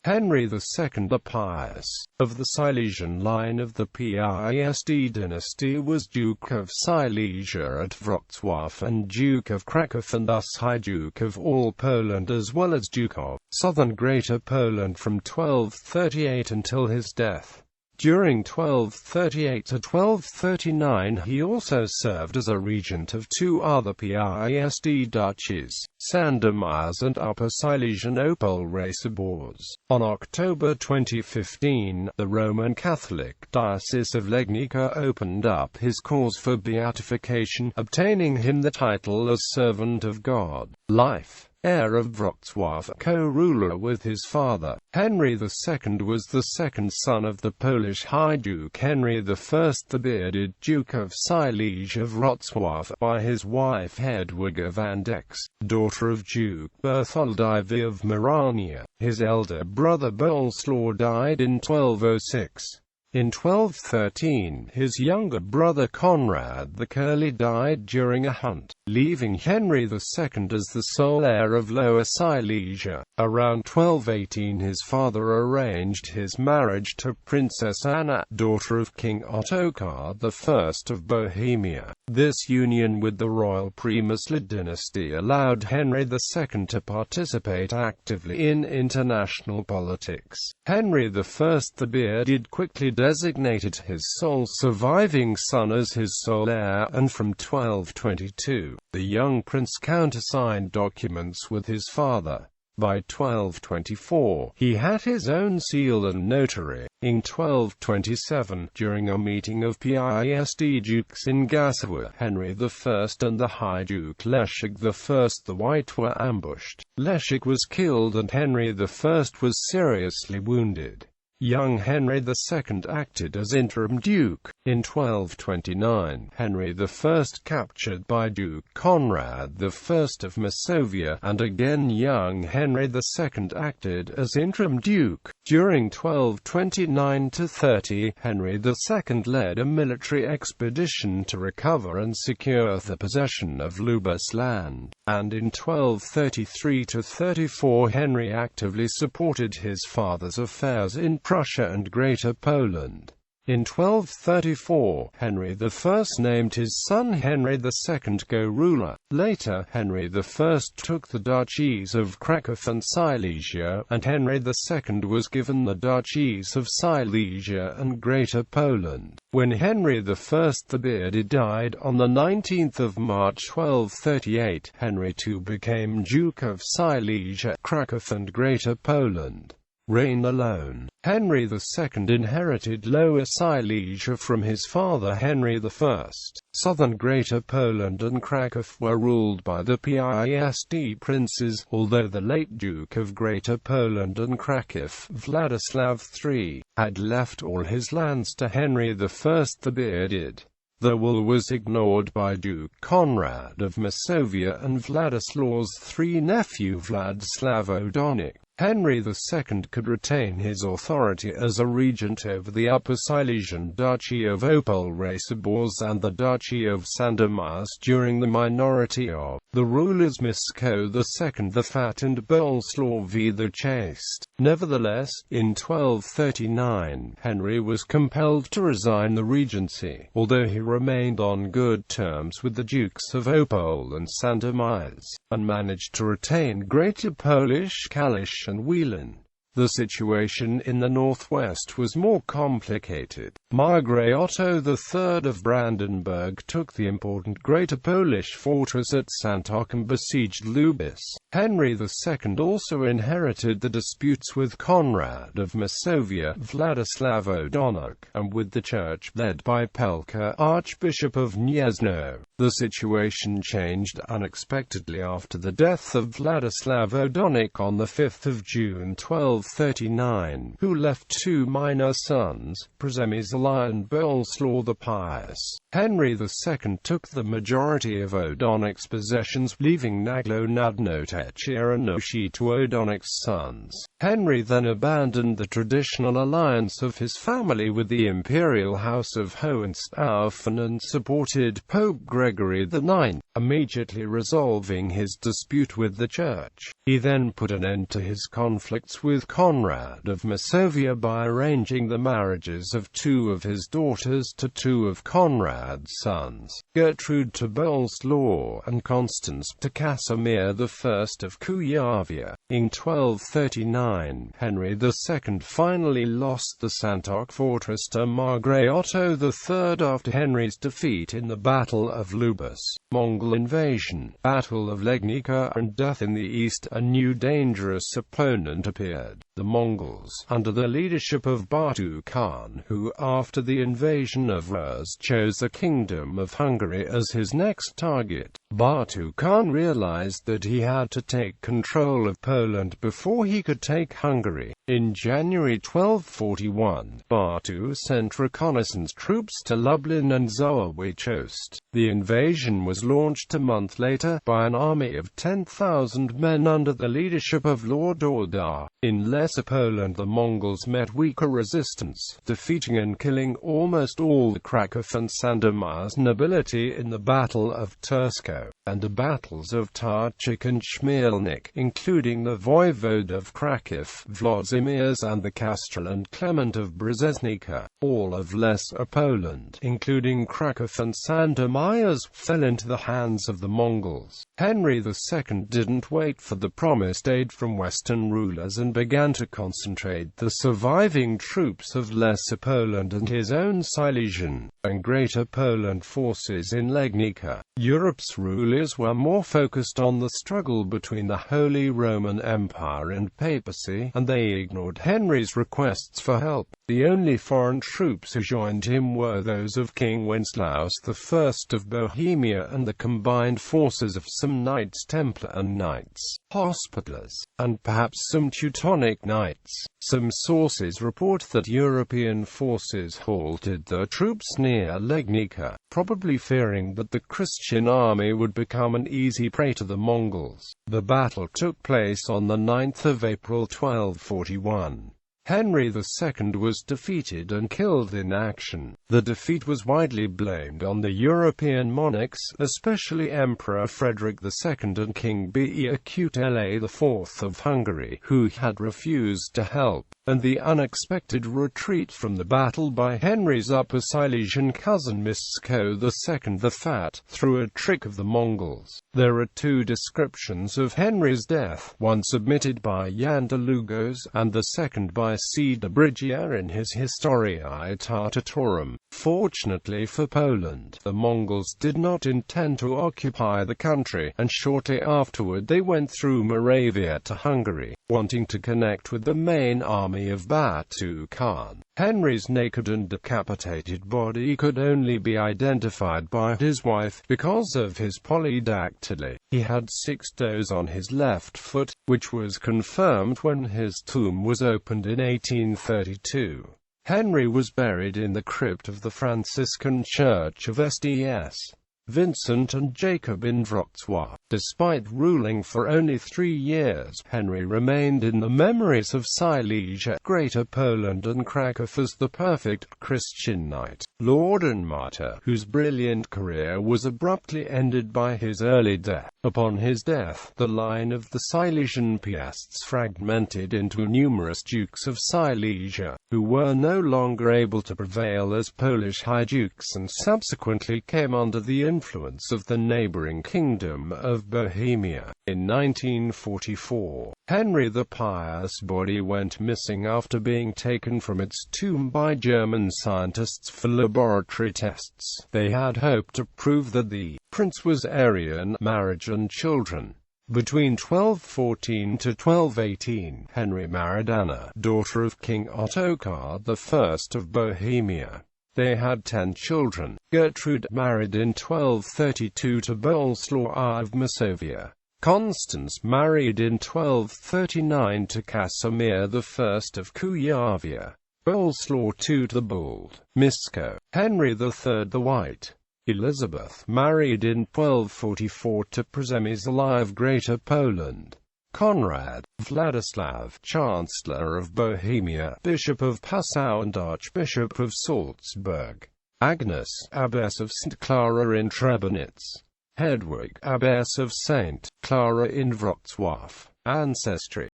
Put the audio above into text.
Henry II the Pious, of the Silesian line of the Piast dynasty, was Duke of Silesia at Wrocław and Duke of Kraków, and thus High Duke of all Poland as well as Duke of Southern Greater Poland from 1238 until his death. During 1238 to 1239 he also served as a regent of two other Piast duchies, Sandomierz and Upper Silesian Opole. Racibórz.On October 2015, the Roman Catholic Diocese of Legnica opened up his cause for beatification, obtaining him the title as Servant of God, Life, heir of Wrocław, co-ruler with his father. Henry II was the second son of the Polish High Duke Henry I the Bearded, Duke of Silesia of Wrocław, by his wife Hedwiga van Dex, daughter of Duke Bartholdi of Marania. His elder brother Boleslaw died in 1206. In 1213, his younger brother Conrad the Curly died during a hunt, leaving Henry II as the sole heir of Lower Silesia. Around 1218 his father arranged his marriage to Princess Anna, daughter of King Ottokar I of Bohemia. This union with the royal Premysl dynasty allowed Henry II to participate actively in international politics. Henry I the Bearded quickly designated his sole surviving son as his sole heir, and from 1222, the young prince countersigned documents with his father. By 1224, he had his own seal and notary. In 1227, during a meeting of Piast dukes in Racibórz, Henry I and the High Duke Leszek I the White were ambushed. Leszek was killed and Henry I was seriously wounded. Young Henry II acted as interim duke. In 1229, Henry I captured by Duke Conrad I of Masovia, and again young Henry II acted as interim duke. During 1229–30, Henry II led a military expedition to recover and secure the possession of Lubus's land, and in 1233–34 Henry actively supported his father's affairs in Prussia and Greater Poland. In 1234, Henry I named his son Henry II co-ruler. Later, Henry I took the duchies of Kraków and Silesia, and Henry II was given the duchies of Silesia and Greater Poland. When Henry I the Bearded died on the 19th of March 1238, Henry II became Duke of Silesia, Kraków and Greater Poland. Reign alone. Henry II inherited Lower Silesia from his father Henry I. Southern Greater Poland and Kraków were ruled by the Piast princes, although the late Duke of Greater Poland and Kraków, Władysław III, had left all his lands to Henry I the Bearded. The will was ignored by Duke Conrad of Masovia and Władysław's nephew Władysław O'Donnell. Henry II could retain his authority as a regent over the Upper Silesian Duchy of Opole, Racibórz, and the Duchy of Sandomierz during the minority of the rulers Mieszko II the Fat and Boleslaw the Chaste. Nevertheless, in 1239, Henry was compelled to resign the regency, although he remained on good terms with the Dukes of Opole and Sandomierz, and managed to retain Greater Polish, Kalisz and Wielin. The situation in the northwest was more complicated. Margrave Otto III of Brandenburg took the important Greater Polish fortress at Santok and besieged Lubus. Henry II also inherited the disputes with Conrad of Masovia, Władysław O'Donnell, and with the church led by Pelka, Archbishop of Gniezno. The situation changed unexpectedly after the death of Władysław O'Donnell on 5 June 1239, who left two minor sons, Przemysl and Boleslaw the Pious. Henry II took the majority of O'Donnell's possessions, leaving Naglo Nadnotechia and Noshi to O'Donnell's sons. Henry then abandoned the traditional alliance of his family with the imperial house of Hohenstaufen and supported Pope Gregor Gregory IX, immediately resolving his dispute with the Church. He then put an end to his conflicts with Conrad of Masovia by arranging the marriages of two of his daughters to two of Conrad's sons, Gertrude to Boleslaw and Constance to Casimir I of Kuyavia. In 1239, Henry II finally lost the Santok fortress to Margrave Otto III after Henry's defeat in the Battle of Lubus. Mongol invasion, Battle of Legnica, and death in the east. A new dangerous opponent appeared. The Mongols, under the leadership of Batu Khan, who, after the invasion of Rus, chose the Kingdom of Hungary as his next target. Batu Khan realized that he had to take control of Poland before he could take Hungary. In January 1241, Batu sent reconnaissance troops to Lublin and Złowichost. The invasion was launched a month later by an army of 10,000 men under the leadership of Lord Orda. In Lesser Poland, the Mongols met weaker resistance, defeating and killing almost all the Kraków and Sandomierz nobility in the Battle of Tursko, and the battles of Tarczyk and Śmielnik, including the voivode of Kraków, Włodzimierz, and the Castrol and Clement of Brzeźnica. All of Lesser Poland, including Kraków and Sandomierz, fell into the hands of the Mongols. Henry II didn't wait for the promised aid from Western rulers and began to concentrate the surviving troops of Lesser Poland and his own Silesian and Greater Poland forces in Legnica. Europe's rulers were more focused on the struggle between the Holy Roman Empire and papacy, and they ignored Henry's requests for help. The only foreign troops who joined him were those of King Wenceslaus I of Bohemia and the combined forces of some Knights Templar and Knights Hospitallers, and perhaps some Teutonic Knights. Some sources report that European forces halted their troops near Legnica, probably fearing that the Christian army would become an easy prey to the Mongols. The battle took place on the 9th of April 1241. Henry II was defeated and killed in action. The defeat was widely blamed on the European monarchs, especially Emperor Frederick II and King Beatfication IV of Hungary, who had refused to help, and the unexpected retreat from the battle by Henry's Upper Silesian cousin Mieszko II the Fat, through a trick of the Mongols. There are two descriptions of Henry's death, one submitted by Jan de Lugos, and the second by C. de Brigia in his Historiae Tartatorum. Fortunately for Poland, the Mongols did not intend to occupy the country, and shortly afterward they went through Moravia to Hungary, wanting to connect with the main army of Batu Khan. Henry's naked and decapitated body could only be identified by his wife, because of his polydactyly. He had 6 toes on his left foot, which was confirmed when his tomb was opened in 1832. Henry was buried in the crypt of the Franciscan Church of Sts. Vincent and Jacob in Wrocław. Despite ruling for only 3 years, Henry remained in the memories of Silesia, Greater Poland and Kraków as the perfect Christian knight, lord and martyr, whose brilliant career was abruptly ended by his early death. Upon his death, the line of the Silesian Piasts fragmented into numerous dukes of Silesia, who were no longer able to prevail as Polish high dukes and subsequently came under the influence of the neighboring kingdom of Bohemia. In 1944, Henry the Pious' body went missing after being taken from its tomb by German scientists for laboratory tests. They had hoped to prove that the prince was Aryan, marriage and children. Between 1214 to 1218, Henry married Anna, daughter of King Ottokar I of Bohemia. They had 10 children. Gertrude married in 1232 to Boleslaw of Masovia. Constance married in 1239 to Casimir I of Kuyavia. Boleslaw II the Bold, Mieszko, Henry III the White. Elizabeth married in 1244 to Przemysl of Greater Poland. Conrad, Vladislav, Chancellor of Bohemia, Bishop of Passau and Archbishop of Salzburg. Agnes, Abbess of St. Clara in Trebnitz. Hedwig, Abbess of St. Clara in Wrocław. Ancestry.